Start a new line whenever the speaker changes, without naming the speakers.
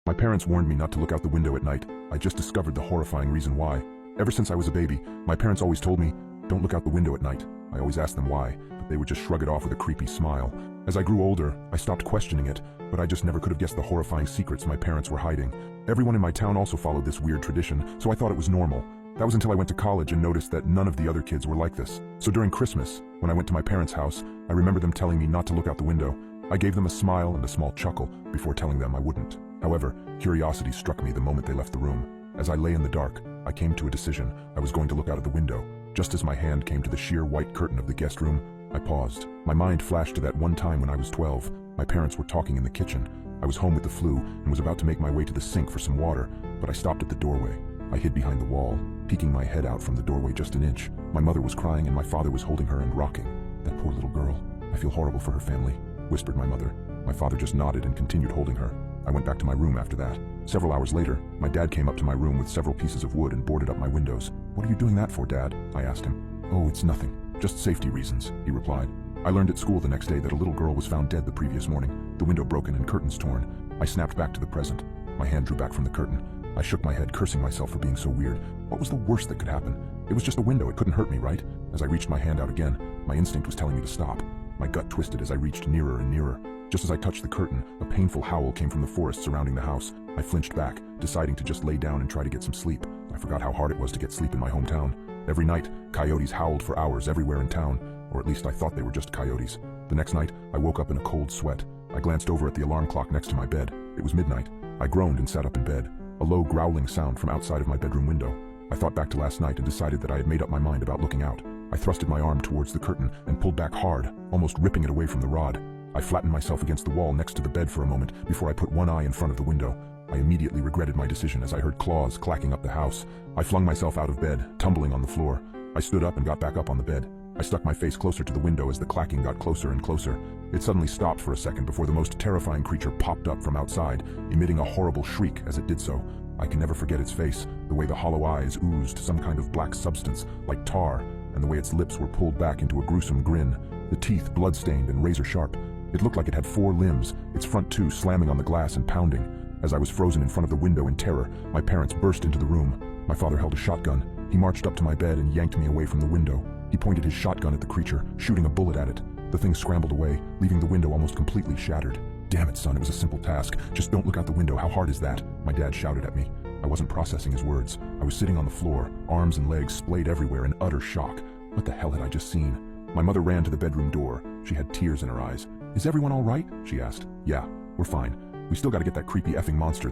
My parents warned me not to look out the window at night. I just discovered the horrifying reason why. Ever since I was a baby, my parents always told me, don't look out the window at night. I always asked them why, but they would just shrug it off with a creepy smile. As I grew older, I stopped questioning it, but I just never could have guessed the horrifying secrets my parents were hiding. Everyone in my town also followed this weird tradition, so I thought it was normal. That was until I went to college and noticed that none of the other kids were like this. So during Christmas, when I went to my parents' house, I remember them telling me not to look out the window. I gave them a smile and a small chuckle before telling them I wouldn't. However, curiosity struck me the moment they left the room. As I lay in the dark, I came to a decision. I was going to look out of the window. Just as my hand came to the sheer white curtain of the guest room, I paused. My mind flashed to that one time when I was 12. My parents were talking in the kitchen. I was home with the flu and was about to make my way to the sink for some water, but I stopped at the doorway. I hid behind the wall, peeking my head out from the doorway just an inch. My mother was crying and my father was holding her and rocking. That poor little girl. I feel horrible for her family, whispered my mother. My father just nodded and continued holding her. I went back to my room after that. Several hours later, my dad came up to my room with several pieces of wood and boarded up my windows. "What are you doing that for, Dad?" I asked him. "Oh, it's nothing. Just safety reasons," he replied. I learned at school the next day that a little girl was found dead the previous morning, the window broken and curtains torn. I snapped back to the present. My hand drew back from the curtain. I shook my head, cursing myself for being so weird. What was the worst that could happen? It was just a window, it couldn't hurt me, right? As I reached my hand out again, my instinct was telling me to stop. My gut twisted as I reached nearer and nearer. Just as I touched the curtain, a painful howl came from the forest surrounding the house. I flinched back, deciding to just lay down and try to get some sleep. I forgot how hard it was to get sleep in my hometown. Every night, coyotes howled for hours everywhere in town, or at least I thought they were just coyotes. The next night, I woke up in a cold sweat. I glanced over at the alarm clock next to my bed. It was midnight. I groaned and sat up in bed. A low growling sound from outside of my bedroom window. I thought back to last night and decided that I had made up my mind about looking out. I thrusted my arm towards the curtain and pulled back hard, almost ripping it away from the rod. I flattened myself against the wall next to the bed for a moment before I put one eye in front of the window. I immediately regretted my decision as I heard claws clacking up the house. I flung myself out of bed, tumbling on the floor. I stood up and got back up on the bed. I stuck my face closer to the window as the clacking got closer and closer. It suddenly stopped for a second before the most terrifying creature popped up from outside, emitting a horrible shriek as it did so. I can never forget its face, the way the hollow eyes oozed some kind of black substance, like tar, and the way its lips were pulled back into a gruesome grin, the teeth blood-stained and razor-sharp. It looked like it had 4 limbs, its front 2 slamming on the glass and pounding. As I was frozen in front of the window in terror, my parents burst into the room. My father held a shotgun. He marched up to my bed and yanked me away from the window. He pointed his shotgun at the creature, shooting a bullet at it. The thing scrambled away, leaving the window almost completely shattered. "Damn it, son, it was a simple task. Just don't look out the window. How hard is that?" my dad shouted at me. I wasn't processing his words. I was sitting on the floor, arms and legs splayed everywhere in utter shock. What the hell had I just seen? My mother ran to the bedroom door. She had tears in her eyes. "Is everyone all right?" she asked. "Yeah, we're fine. We still gotta get that creepy effing monster